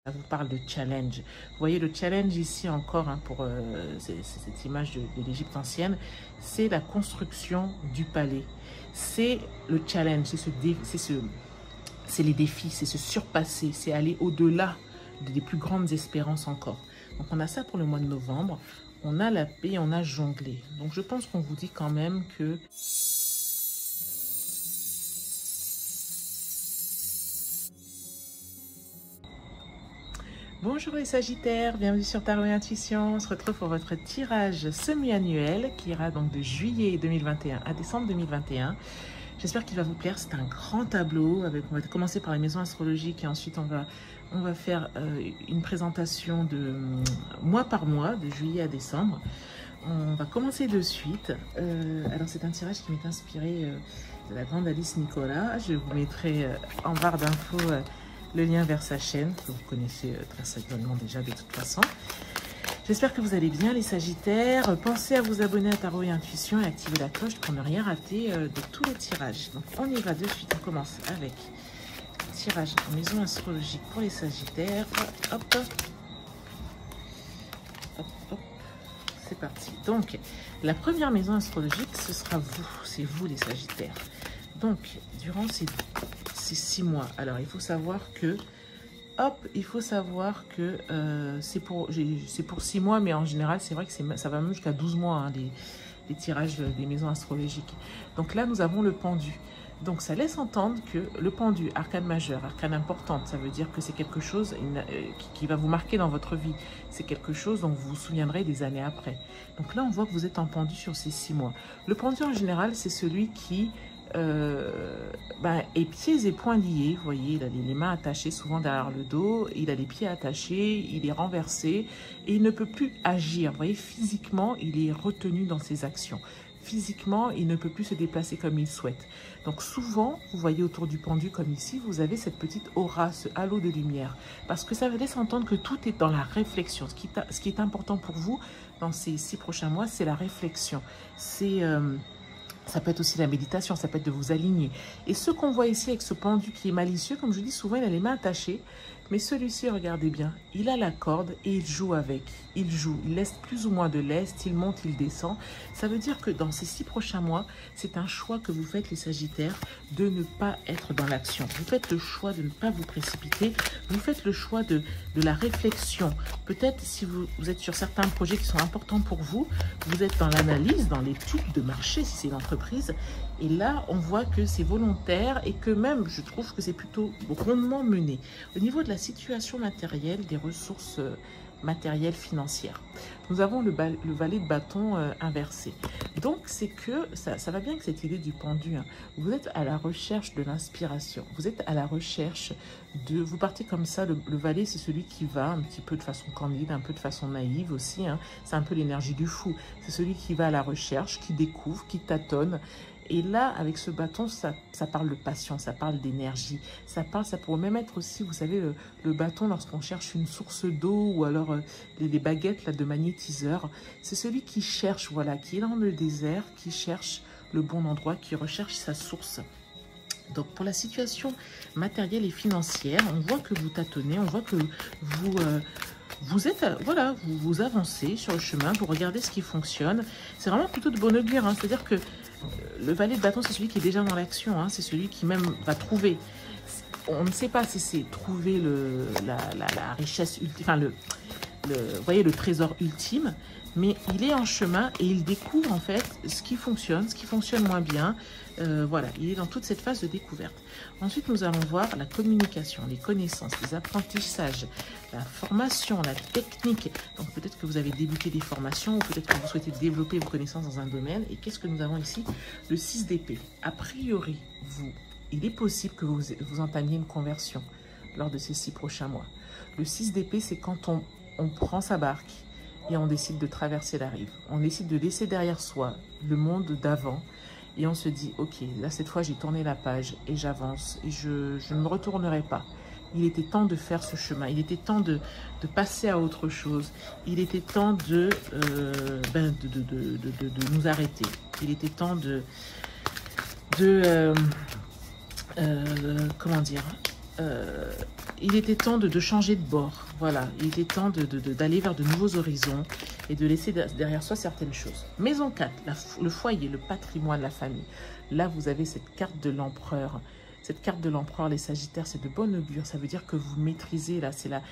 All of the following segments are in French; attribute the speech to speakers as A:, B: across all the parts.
A: Ça vous parle de challenge. Vous voyez le challenge ici encore, hein, pour cette image de l'Égypte ancienne, c'est la construction du palais. C'est le challenge, c'est les défis, c'est se surpasser, c'est aller au-delà des plus grandes espérances encore. Donc on a ça pour le mois de novembre, on a la paix, on a jonglé. Donc je pense qu'on vous dit quand même que... Bonjour les Sagittaires, bienvenue sur Tarot et Intuition. On se retrouve pour votre tirage semi-annuel qui ira donc de juillet 2021 à décembre 2021. J'espère qu'il va vous plaire. C'est un grand tableau. On va commencer par les maisons astrologiques et ensuite on va faire une présentation de mois par mois, de juillet à décembre. On va commencer de suite. Alors c'est un tirage qui m'est inspiré de la grande Alice Nicolas. Je vous mettrai en barre d'infos le lien vers sa chaîne, que vous connaissez très certainement déjà de toute façon. J'espère que vous allez bien les Sagittaires. Pensez à vous abonner à Tarot et Intuition et activer la cloche pour ne rien rater de tous les tirages. Donc on y va de suite, on commence avec le tirage en maison astrologique pour les Sagittaires. Hop, hop, hop. C'est parti. Donc la première maison astrologique, ce sera vous, c'est vous les Sagittaires. Donc durant ces 6 mois, alors il faut savoir que c'est pour 6 mois, mais en général c'est vrai que ça va même jusqu'à 12 mois, hein, les tirages des maisons astrologiques. Donc là nous avons le pendu. Donc ça laisse entendre que le pendu, arcane majeur, arcane importante, ça veut dire que c'est quelque chose qui va vous marquer dans votre vie. C'est quelque chose dont vous vous souviendrez des années après. Donc là on voit que vous êtes en pendu sur ces 6 mois. Le pendu en général c'est celui qui et pieds et poings liés, vous voyez, il a les mains attachées souvent derrière le dos, il a les pieds attachés, il est renversé et il ne peut plus agir. Vous voyez, physiquement, il est retenu dans ses actions. Physiquement, il ne peut plus se déplacer comme il souhaite. Donc souvent, vous voyez autour du pendu comme ici, vous avez cette petite aura, ce halo de lumière. Parce que ça laisse entendre que tout est dans la réflexion. Ce qui est important pour vous dans ces 6 prochains mois, c'est la réflexion. Ça peut être aussi la méditation, ça peut être de vous aligner. Et ce qu'on voit ici avec ce pendu qui est malicieux, comme je dis souvent, il a les mains attachées. Mais celui-ci, regardez bien, il a la corde et il joue avec. Il joue, il laisse plus ou moins de lest, il monte, il descend. Ça veut dire que dans ces 6 prochains mois, c'est un choix que vous faites les Sagittaires de ne pas être dans l'action. Vous faites le choix de ne pas vous précipiter. Vous faites le choix de la réflexion. Peut-être si vous êtes sur certains projets qui sont importants pour vous, vous êtes dans l'analyse, dans l'étude de marché si c'est une entreprise. Et là, on voit que c'est volontaire et que même, je trouve que c'est plutôt rondement mené. Au niveau de la situation matérielle, des ressources matérielles financières, nous avons le valet de bâton inversé. Donc, c'est que ça va bien avec cette idée du pendu. Hein. Vous êtes à la recherche de l'inspiration. Vous êtes à la recherche de... Vous partez comme ça. Le valet, c'est celui qui va un petit peu de façon candide, un peu de façon naïve aussi. Hein. C'est un peu l'énergie du fou. C'est celui qui va à la recherche, qui découvre, qui tâtonne. Et là, avec ce bâton, ça parle de passion, ça parle d'énergie. Ça pourrait même être aussi, vous savez, le bâton lorsqu'on cherche une source d'eau ou alors les baguettes là, de magnétiseur. C'est celui qui cherche, voilà, qui est dans le désert, qui cherche le bon endroit, qui recherche sa source. Donc, pour la situation matérielle et financière, on voit que vous tâtonnez, on voit que vous êtes, voilà, vous avancez sur le chemin, vous regardez ce qui fonctionne. C'est vraiment plutôt de bonne augure, hein, c'est-à-dire que le valet de bâton, c'est celui qui est déjà dans l'action, hein, c'est celui qui même va trouver. On ne sait pas si c'est trouver la richesse ultime, enfin vous voyez, le trésor ultime, mais il est en chemin et il découvre en fait ce qui fonctionne moins bien. Voilà, il est dans toute cette phase de découverte. Ensuite, nous allons voir la communication, les connaissances, les apprentissages, la formation, la technique. Donc peut-être que vous avez débuté des formations ou peut-être que vous souhaitez développer vos connaissances dans un domaine. Et qu'est-ce que nous avons ici? Le 6 d'épée. A priori, il est possible que vous entamiez une conversion lors de ces 6 prochains mois. Le 6 d'épée, c'est quand on prend sa barque et on décide de traverser la rive. On décide de laisser derrière soi le monde d'avant et on se dit, ok, là cette fois j'ai tourné la page et j'avance et je ne me retournerai pas. Il était temps de faire ce chemin, il était temps de passer à autre chose, il était temps de nous arrêter, il était temps comment dire, il était temps de changer de bord. Voilà, il était temps d'aller vers de nouveaux horizons et de laisser derrière soi certaines choses. Maison 4, le foyer, le patrimoine, la famille. Là, vous avez cette carte de l'empereur. Cette carte de l'empereur, les Sagittaires, c'est de bon augure. Ça veut dire que vous maîtrisez, là, c'est la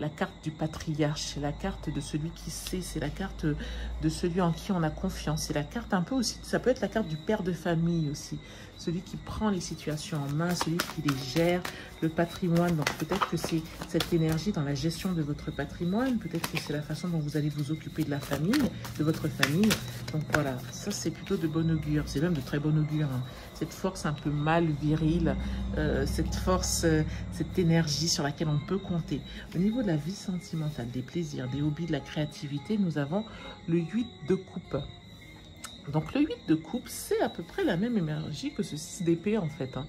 A: carte du patriarche, c'est la carte de celui qui sait, c'est la carte de celui en qui on a confiance. C'est la carte un peu aussi, ça peut être la carte du père de famille aussi. Celui qui prend les situations en main, celui qui les gère, le patrimoine. Donc peut-être que c'est cette énergie dans la gestion de votre patrimoine, peut-être que c'est la façon dont vous allez vous occuper de la famille, de votre famille. Donc voilà, ça c'est plutôt de bon augure, c'est même de très bon augure. Hein. Cette force un peu mâle, virile, cette force, cette énergie sur laquelle on peut compter. Au niveau de la vie sentimentale, des plaisirs, des hobbies, de la créativité, nous avons le 8 de coupe. Donc le 8 de coupe, c'est à peu près la même énergie que ce 6 d'épée en fait. Hein.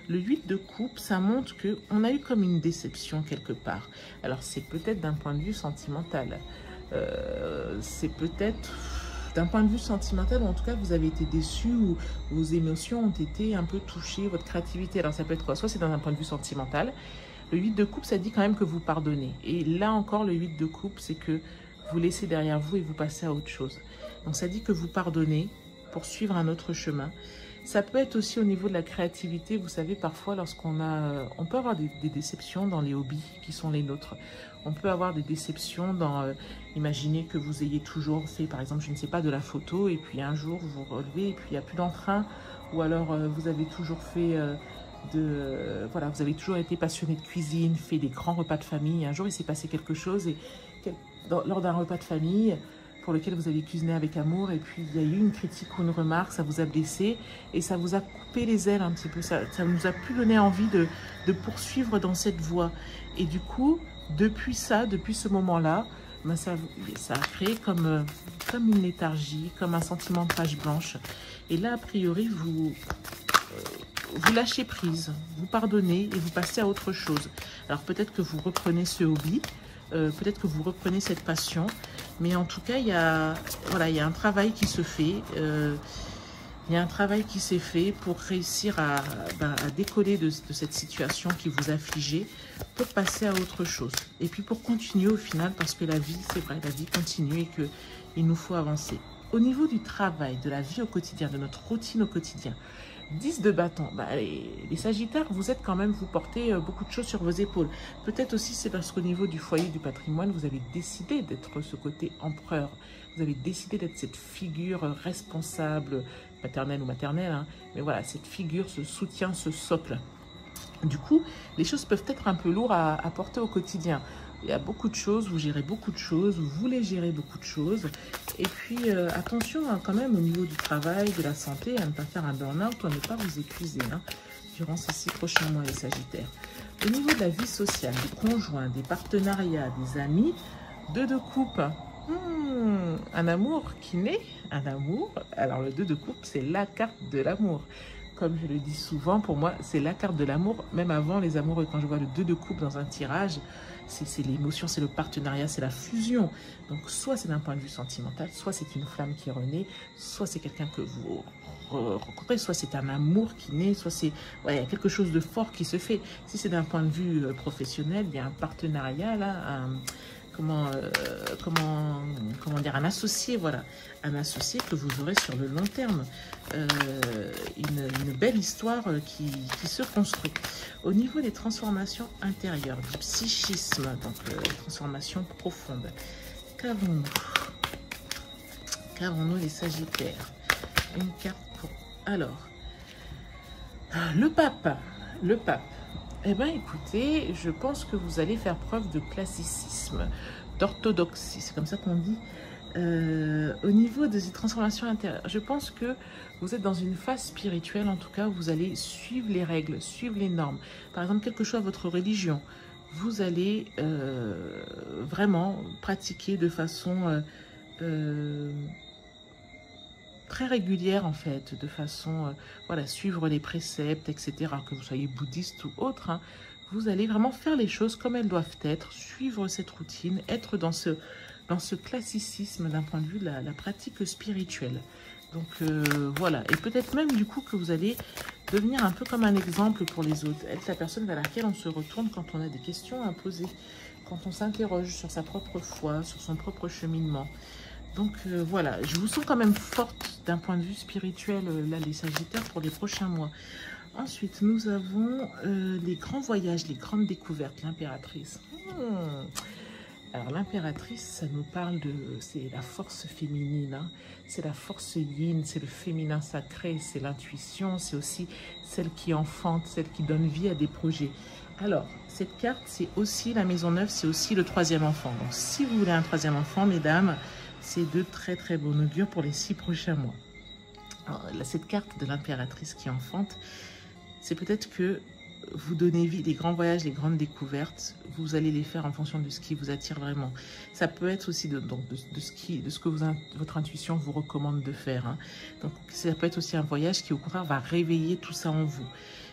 A: Le 8 de coupe, ça montre qu'on a eu comme une déception quelque part. Alors c'est peut-être d'un point de vue sentimental. C'est peut-être d'un point de vue sentimental, ou en tout cas vous avez été déçu ou vos émotions ont été un peu touchées, votre créativité. Alors ça peut être quoi? Soit c'est dans un point de vue sentimental. Le 8 de coupe, ça dit quand même que vous pardonnez. Et là encore, le 8 de coupe, c'est que vous laissez derrière vous et vous passez à autre chose. Donc ça dit que vous pardonnez pour suivre un autre chemin. Ça peut être aussi au niveau de la créativité. Vous savez, parfois, on peut avoir des déceptions dans les hobbies qui sont les nôtres. On peut avoir des déceptions dans, imaginez que vous ayez toujours fait, par exemple, je ne sais pas, de la photo, et puis un jour, vous vous relevez, et puis il n'y a plus d'entrain, ou alors vous avez toujours fait voilà, vous avez toujours été passionné de cuisine, fait des grands repas de famille. Un jour, il s'est passé quelque chose, et lors d'un repas de famille, pour lequel vous avez cuisiné avec amour, et puis il y a eu une critique ou une remarque, ça vous a blessé, et ça vous a coupé les ailes un petit peu, ça nous a plus donné envie de poursuivre dans cette voie. Et du coup, depuis ce moment-là, ben ça a créé comme une léthargie, comme un sentiment de page blanche. Et là, a priori, vous lâchez prise, vous pardonnez et vous passez à autre chose. Alors peut-être que vous reprenez ce hobby, peut-être que vous reprenez cette passion, mais en tout cas, il y a un travail qui se fait. Il y a un travail qui s'est fait pour réussir à décoller de cette situation qui vous affligeait, pour passer à autre chose. Et puis pour continuer au final, parce que la vie, c'est vrai, la vie continue et qu'il nous faut avancer. Au niveau du travail, de la vie au quotidien, de notre routine au quotidien, 10 de bâton, les Sagittaires, vous êtes quand même, vous portez beaucoup de choses sur vos épaules. Peut-être aussi c'est parce qu'au niveau du foyer du patrimoine, vous avez décidé d'être ce côté empereur. Vous avez décidé d'être cette figure responsable, paternelle ou maternelle, hein, mais voilà, cette figure, ce soutien, ce socle. Du coup, les choses peuvent être un peu lourdes à porter au quotidien. Il y a beaucoup de choses, vous gérez beaucoup de choses, vous voulez gérer beaucoup de choses. Et puis, attention hein, quand même au niveau du travail, de la santé, à ne pas faire un burn-out ou à ne pas vous épuiser hein, durant ces 6 prochains mois, les Sagittaires. Au niveau de la vie sociale, des conjoints, des partenariats, des amis, 2 de coupe, un amour qui naît, un amour. Alors, le 2 de coupe, c'est la carte de l'amour. Comme je le dis souvent, pour moi, c'est la carte de l'amour, même avant les amoureux. Quand je vois le 2 de coupe dans un tirage, c'est l'émotion, c'est le partenariat, c'est la fusion. Donc, soit c'est d'un point de vue sentimental, soit c'est une flamme qui renaît, soit c'est quelqu'un que vous rencontrez, soit c'est un amour qui naît, soit c'est il y a quelque chose de fort qui se fait. Si c'est d'un point de vue professionnel, il y a un partenariat, là, comment dire, un associé, voilà, un associé que vous aurez sur le long terme, une belle histoire qui se construit. Au niveau des transformations intérieures, du psychisme, donc transformations profondes, qu'avons-nous les Sagittaires? Une carte pour... Alors, le pape. Eh bien, écoutez, je pense que vous allez faire preuve de classicisme, d'orthodoxie, c'est comme ça qu'on dit. Au niveau des transformations intérieures, je pense que vous êtes dans une phase spirituelle, en tout cas, où vous allez suivre les règles, suivre les normes. Par exemple, quelque chose à votre religion, vous allez vraiment pratiquer de façon très régulière, en fait, de façon, voilà, suivre les préceptes, etc., que vous soyez bouddhiste ou autre, hein, vous allez vraiment faire les choses comme elles doivent être, suivre cette routine, être dans ce classicisme d'un point de vue de la pratique spirituelle. Donc voilà, et peut-être même du coup que vous allez devenir un peu comme un exemple pour les autres. Être la personne vers laquelle on se retourne quand on a des questions à poser, quand on s'interroge sur sa propre foi, sur son propre cheminement. Donc voilà, je vous sens quand même forte d'un point de vue spirituel, là, les Sagittaires, pour les prochains mois. Ensuite, nous avons les grands voyages, les grandes découvertes, l'impératrice. Alors, l'impératrice, ça nous parle de... c'est la force féminine, hein. C'est la force yin, c'est le féminin sacré, c'est l'intuition, c'est aussi celle qui enfante, celle qui donne vie à des projets. Alors, cette carte, c'est aussi la maison neuve, c'est aussi le troisième enfant. Donc, si vous voulez un troisième enfant, mesdames, c'est de très très bon augure pour les 6 prochains mois. Alors, là, cette carte de l'impératrice qui enfante, c'est peut-être que vous donnez vie, les grands voyages, les grandes découvertes, vous allez les faire en fonction de ce qui vous attire vraiment. Ça peut être aussi de ce que votre intuition vous recommande de faire, hein. Donc ça peut être aussi un voyage qui au contraire va réveiller tout ça en vous.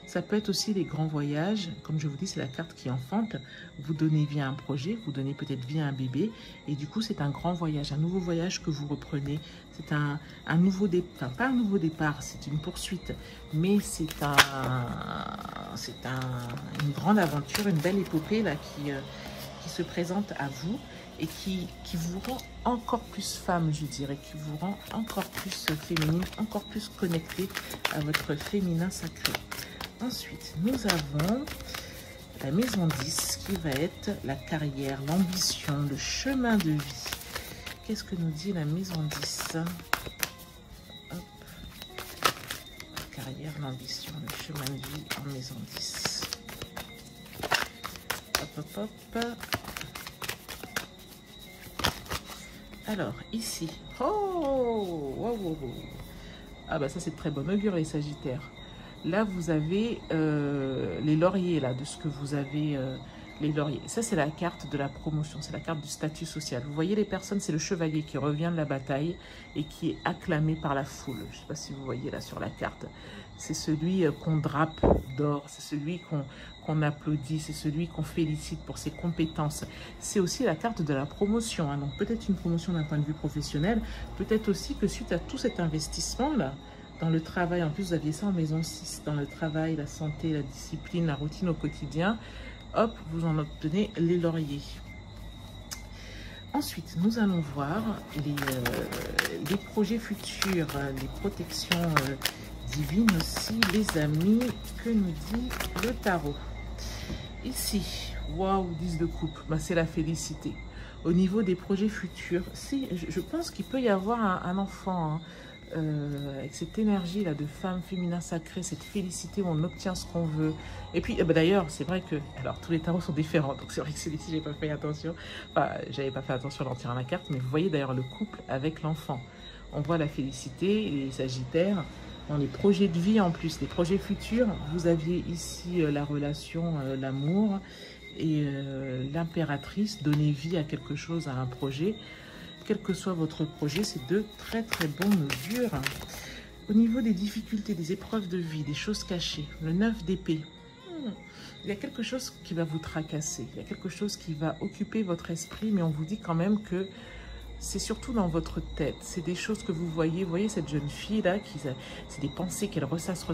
A: Ça peut être aussi les grands voyages, comme je vous dis, c'est la carte qui enfante. Vous donnez vie à un projet, vous donnez peut-être vie à un bébé, et du coup c'est un grand voyage, un nouveau voyage que vous reprenez. C'est un nouveau départ, enfin pas un nouveau départ, c'est une poursuite, mais c'est une grande aventure, une belle épopée là qui se présente à vous et qui vous rend encore plus femme, je dirais, qui vous rend encore plus féminine, encore plus connectée à votre féminin sacré. Ensuite, nous avons la maison 10 qui va être la carrière, l'ambition, le chemin de vie. Qu'est-ce que nous dit la maison 10? Hop. La carrière, l'ambition, le chemin de vie en maison 10. Hop, hop, hop. Alors, ici. Oh, wow, wow, wow. Ah bah ça, c'est de très bon augure, les Sagittaires. Là, vous avez les lauriers, là, de ce que vous avez, les lauriers. Ça, c'est la carte de la promotion, c'est la carte du statut social. Vous voyez les personnes, c'est le chevalier qui revient de la bataille et qui est acclamé par la foule. Je ne sais pas si vous voyez là sur la carte. C'est celui qu'on drape d'or, c'est celui qu'on applaudit, c'est celui qu'on félicite pour ses compétences. C'est aussi la carte de la promotion, hein. Donc peut-être une promotion d'un point de vue professionnel, peut-être aussi que suite à tout cet investissement-là, dans le travail, en plus vous aviez ça en maison 6, dans le travail, la santé, la discipline, la routine au quotidien, hop, vous en obtenez les lauriers. Ensuite, nous allons voir les projets futurs, les protections divines aussi, les amis, que nous dit le tarot. Ici, waouh, 10 de coupe, bah, c'est la félicité. Au niveau des projets futurs, si, je pense qu'il peut y avoir un enfant, hein, avec cette énergie là de femme féminin sacré, cette félicité où on obtient ce qu'on veut. Et puis bah, d'ailleurs c'est vrai que alors tous les tarots sont différents, donc c'est vrai que celui-ci j'ai pas fait attention, enfin j'avais pas fait attention en tirant la carte, mais vous voyez d'ailleurs le couple avec l'enfant, on voit la félicité, les Sagittaires dans les projets de vie, en plus les projets futurs, vous aviez ici la relation, l'amour et l'impératrice, donner vie à quelque chose, à un projet. Quel que soit votre projet, c'est de très très bon augure. Au niveau des difficultés, des épreuves de vie, des choses cachées, le 9 d'épée, il y a quelque chose qui va vous tracasser, il y a quelque chose qui va occuper votre esprit, mais on vous dit quand même que c'est surtout dans votre tête. C'est des choses que vous voyez cette jeune fille-là, c'est des pensées qu'elle ressasse,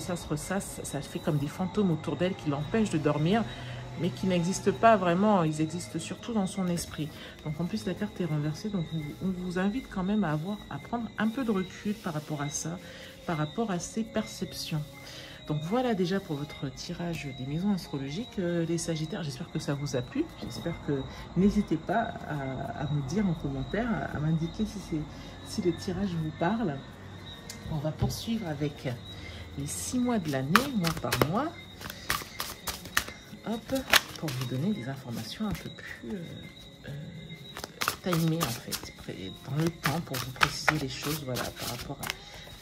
A: ça fait comme des fantômes autour d'elle qui l'empêchent de dormir, mais qui n'existent pas vraiment, ils existent surtout dans son esprit. Donc en plus la carte est renversée, donc on vous invite quand même à prendre un peu de recul par rapport à ça, par rapport à ces perceptions. Donc voilà déjà pour votre tirage des maisons astrologiques, les Sagittaires. J'espère que ça vous a plu, j'espère que n'hésitez pas à me dire en commentaire, à m'indiquer si le tirage vous parle. On va poursuivre avec les 6 mois de l'année, mois par mois. Hop, pour vous donner des informations un peu plus timées en fait, dans le temps, pour vous préciser les choses, voilà, par rapport à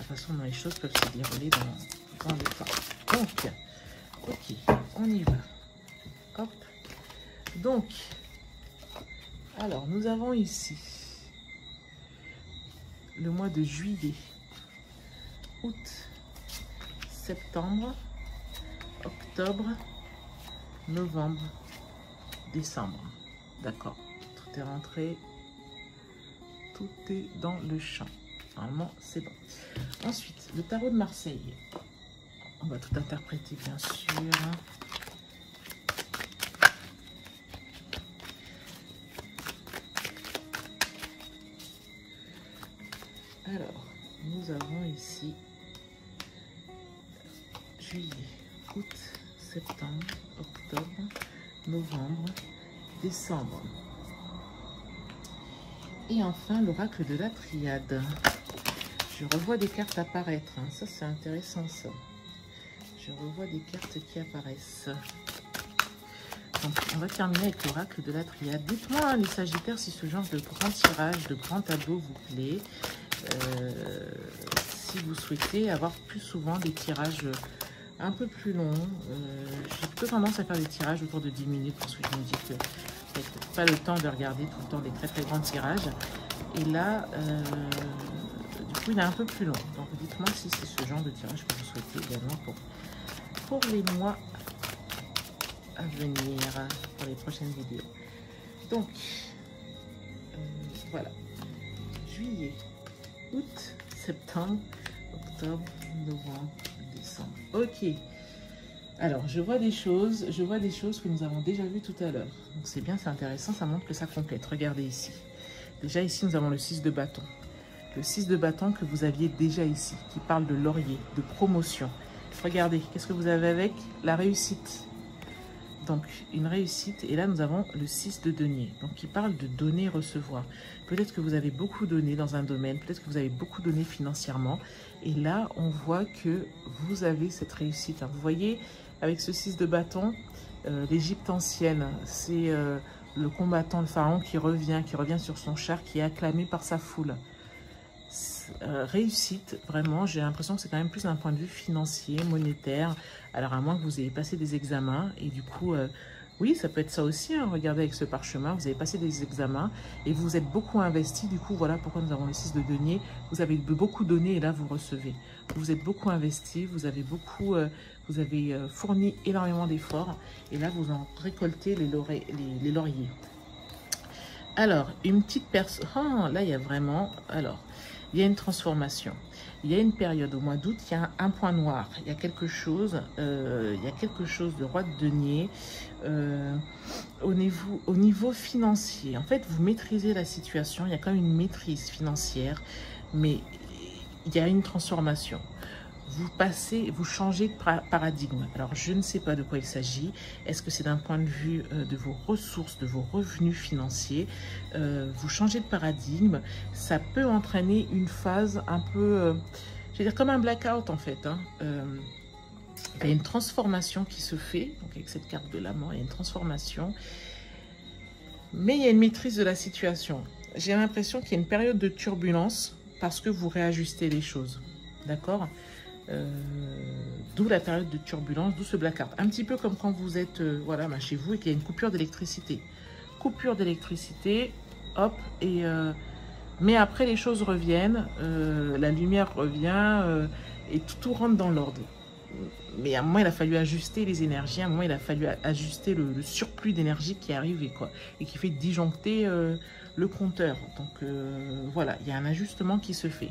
A: la façon dont les choses peuvent se dérouler dans le temps. Donc, ok, on y va. Hop. Donc, alors nous avons ici le mois de juillet, août, septembre, octobre, novembre, décembre. D'accord. Tout est rentré. Tout est dans le champ. Normalement, c'est bon. Ensuite, le tarot de Marseille. On va tout interpréter, bien sûr. Alors, nous avons ici juillet, août, septembre, octobre, novembre, décembre. Et enfin, l'oracle de la triade. Je revois des cartes apparaître. Hein. Ça, c'est intéressant, ça. Je revois des cartes qui apparaissent. Donc, on va terminer avec l'oracle de la triade. Dites-moi, hein, les Sagittaires, si ce genre de grand tirage, de grand tableau vous plaît. Si vous souhaitez avoir plus souvent des tirages un peu plus longs. J'ai plutôt tendance à faire des tirages autour de 10 minutes parce que je me dis que vous n'avez pas le temps de regarder tout le temps des très très grands tirages. Et là, du coup, il est un peu plus long. Donc, dites-moi si c'est ce genre de tirage que vous souhaitez également pour les mois à venir, pour les prochaines vidéos. Donc, voilà. Juillet, août, septembre, octobre, novembre, décembre. Ok. Alors, je vois des choses que nous avons déjà vues tout à l'heure. Donc, c'est bien, c'est intéressant, ça montre que ça complète. Regardez ici. Déjà, ici, nous avons le 6 de bâton. Le 6 de bâton que vous aviez déjà ici, qui parle de laurier, de promotion. Regardez, qu'est-ce que vous avez avec? La réussite. Donc, une réussite. Et là, nous avons le 6 de denier. Donc, qui parle de donner, recevoir. Peut-être que vous avez beaucoup donné dans un domaine. Peut-être que vous avez beaucoup donné financièrement. Et là, on voit que vous avez cette réussite. Vous voyez, avec ce 6 de bâton, l'Égypte ancienne, c'est le combattant, le pharaon qui revient sur son char, qui est acclamé par sa foule. Réussite, vraiment, j'ai l'impression que c'est quand même plus d'un point de vue financier, monétaire. Alors, à moins que vous ayez passé des examens. Et du coup, oui, ça peut être ça aussi. Hein. Regardez avec ce parchemin, vous avez passé des examens et vous êtes beaucoup investi. Du coup, voilà pourquoi nous avons le 6 de denier. Vous avez beaucoup donné et là, vous recevez. Vous êtes beaucoup investi, vous avez beaucoup... vous avez fourni énormément d'efforts. Et là, vous en récoltez les lauriers. Alors, une petite personne... Oh, là, il y a vraiment... Alors... Il y a une transformation. Il y a une période au mois d'août, il y a un point noir. Il y a quelque chose, de roi de denier au niveau financier. En fait, vous maîtrisez la situation. Il y a quand même une maîtrise financière, mais il y a une transformation. Vous changez de paradigme. Alors, je ne sais pas de quoi il s'agit. Est-ce que c'est d'un point de vue de vos ressources, de vos revenus financiers? Vous changez de paradigme. Ça peut entraîner une phase un peu, je vais dire comme un blackout en fait. Hein. Il y a une transformation qui se fait. Donc, avec cette carte de la mort, il y a une transformation. Mais il y a une maîtrise de la situation. J'ai l'impression qu'il y a une période de turbulence parce que vous réajustez les choses. D'accord ? D'où la période de turbulence, d'où ce blackout. Un petit peu comme quand vous êtes voilà, chez vous et qu'il y a une coupure d'électricité. Coupure d'électricité, hop, mais après les choses reviennent, la lumière revient et tout rentre dans l'ordre. Mais à un moment, il a fallu ajuster les énergies, à un moment, il a fallu ajuster le surplus d'énergie qui est arrivé, quoi, et qui fait disjoncter le compteur. Donc voilà, il y a un ajustement qui se fait.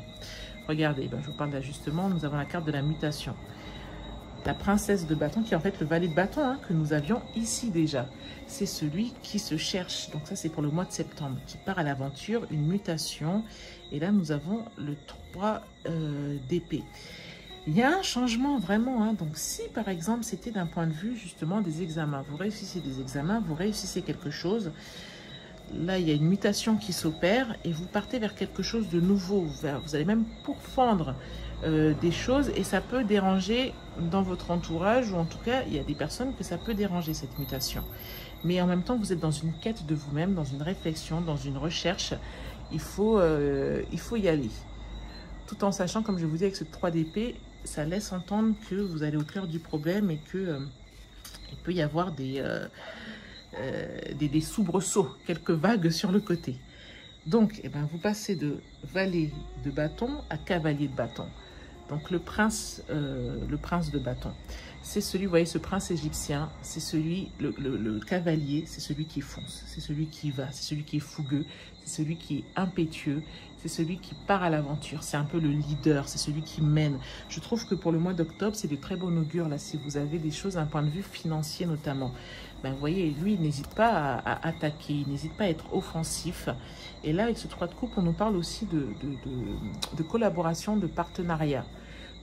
A: Regardez, je vous parle d'ajustement, nous avons la carte de la mutation. La princesse de bâton, qui est en fait le valet de bâton hein, que nous avions ici déjà. C'est celui qui se cherche. Donc ça, c'est pour le mois de septembre, qui part à l'aventure, une mutation. Et là, nous avons le 3 d'épée. Il y a un changement vraiment. Hein. Donc si, par exemple, c'était d'un point de vue justement des examens, vous réussissez des examens, vous réussissez quelque chose. Là, il y a une mutation qui s'opère et vous partez vers quelque chose de nouveau. Vous allez même pourfendre des choses et ça peut déranger dans votre entourage ou en tout cas, il y a des personnes que ça peut déranger cette mutation. Mais en même temps, vous êtes dans une quête de vous-même, dans une réflexion, dans une recherche. Il faut y aller. Tout en sachant, comme je vous dis, avec ce 3 d'épée, ça laisse entendre que vous allez au cœur du problème et qu'il peut y avoir des soubresauts, quelques vagues sur le côté. Donc, vous passez de valet de bâton à cavalier de bâton. Donc, le prince de bâton. c'est celui, vous voyez, ce prince égyptien, c'est celui, le cavalier, c'est celui qui fonce, c'est celui qui va, c'est celui qui est fougueux, c'est celui qui est impétueux, c'est celui qui part à l'aventure, c'est un peu le leader, c'est celui qui mène. Je trouve que pour le mois d'octobre, c'est de très bon augure, là, si vous avez des choses d'un point de vue financier notamment. Ben, vous voyez, lui, il n'hésite pas à attaquer, il n'hésite pas à être offensif. Et là, avec ce 3 de coupe, on nous parle aussi de collaboration, de partenariat.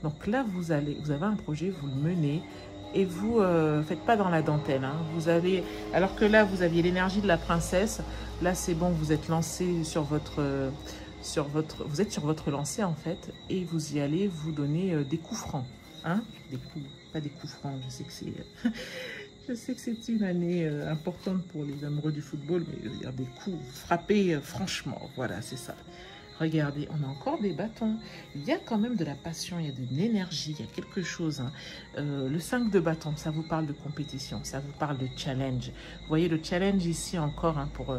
A: Donc là, vous avez un projet, vous le menez et vous faites pas dans la dentelle. Hein. Alors que là, vous aviez l'énergie de la princesse. Là, c'est bon, vous êtes lancé sur votre lancée en fait, et vous y allez vous donner des coups francs. Hein, des coups, pas des coups francs. Je sais que c'est je sais que c'est une année importante pour les amoureux du football, mais je veux dire des coups frappés franchement. Voilà, c'est ça. Regardez, on a encore des bâtons. Il y a quand même de la passion, il y a de l'énergie, il y a quelque chose. Hein. Le 5 de bâton, ça vous parle de compétition, ça vous parle de challenge. Vous voyez le challenge ici encore, hein, pour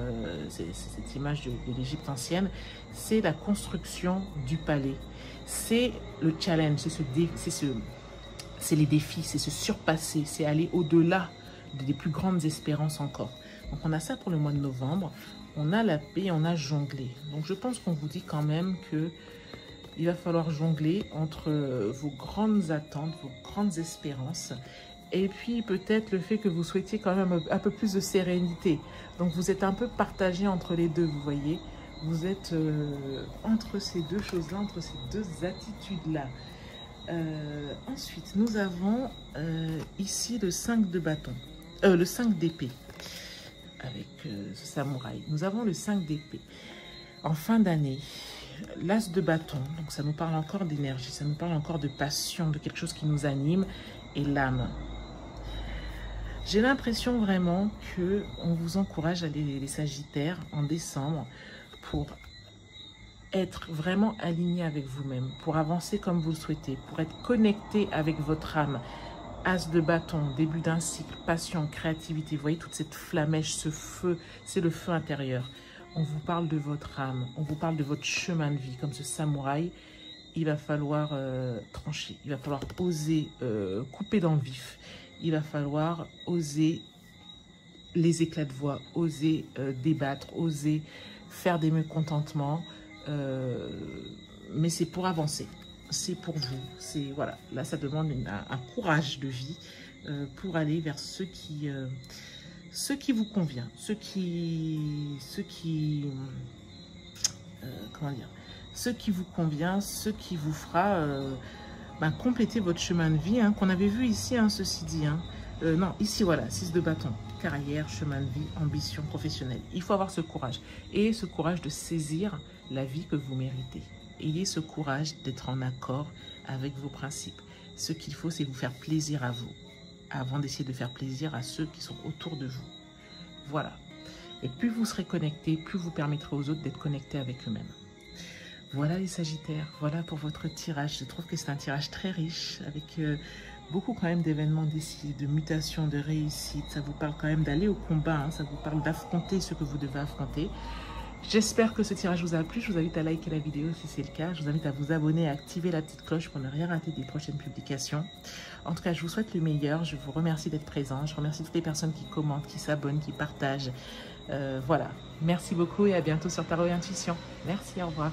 A: cette image de l'Égypte ancienne, c'est la construction du palais. C'est le challenge, c'est les défis, c'est se surpasser, c'est aller au-delà des plus grandes espérances encore. Donc on a ça pour le mois de novembre. On a la paix, on a jonglé. Donc je pense qu'on vous dit quand même que il va falloir jongler entre vos grandes attentes, vos grandes espérances, et puis peut-être le fait que vous souhaitiez quand même un peu plus de sérénité. Donc vous êtes un peu partagé entre les deux, vous voyez. Vous êtes entre ces deux choses-là, entre ces deux attitudes-là. Ensuite, nous avons ici le 5 de bâton, le 5 d'épée. Avec ce samouraï. Nous avons le 5 d'épée. En fin d'année, l'as de bâton. Donc ça nous parle encore d'énergie, ça nous parle encore de passion, de quelque chose qui nous anime, et l'âme. J'ai l'impression vraiment que on vous encourage à les Sagittaires en décembre pour être vraiment aligné avec vous-même, pour avancer comme vous le souhaitez, pour être connecté avec votre âme. As de bâton, début d'un cycle, passion, créativité. Vous voyez toute cette flamèche, ce feu, c'est le feu intérieur. On vous parle de votre âme, on vous parle de votre chemin de vie. Comme ce samouraï, il va falloir trancher, il va falloir oser couper dans le vif. Il va falloir oser les éclats de voix, oser débattre, oser faire des mécontentements. Mais c'est pour avancer. C'est pour vous, c'est voilà, là ça demande un courage de vie pour aller vers ce qui vous convient, ce qui vous convient, ce qui vous fera compléter votre chemin de vie, hein, qu'on avait vu ici, hein, ceci dit, hein. Non, ici voilà, 6 de bâton, carrière, chemin de vie, ambition professionnelle. Il faut avoir ce courage, et ce courage de saisir la vie que vous méritez. Ayez ce courage d'être en accord avec vos principes. Ce qu'il faut, c'est vous faire plaisir à vous, avant d'essayer de faire plaisir à ceux qui sont autour de vous. Voilà. Et plus vous serez connectés, plus vous permettrez aux autres d'être connectés avec eux-mêmes. Voilà les Sagittaires, voilà pour votre tirage. Je trouve que c'est un tirage très riche, avec beaucoup quand même d'événements décisifs, de mutations, de réussite. Ça vous parle quand même d'aller au combat, hein. Ça vous parle d'affronter ce que vous devez affronter. J'espère que ce tirage vous a plu. Je vous invite à liker la vidéo si c'est le cas. Je vous invite à vous abonner et à activer la petite cloche pour ne rien rater des prochaines publications. En tout cas, je vous souhaite le meilleur. Je vous remercie d'être présent. Je remercie toutes les personnes qui commentent, qui s'abonnent, qui partagent. Voilà. Merci beaucoup et à bientôt sur Tarot et Intuition. Merci, au revoir.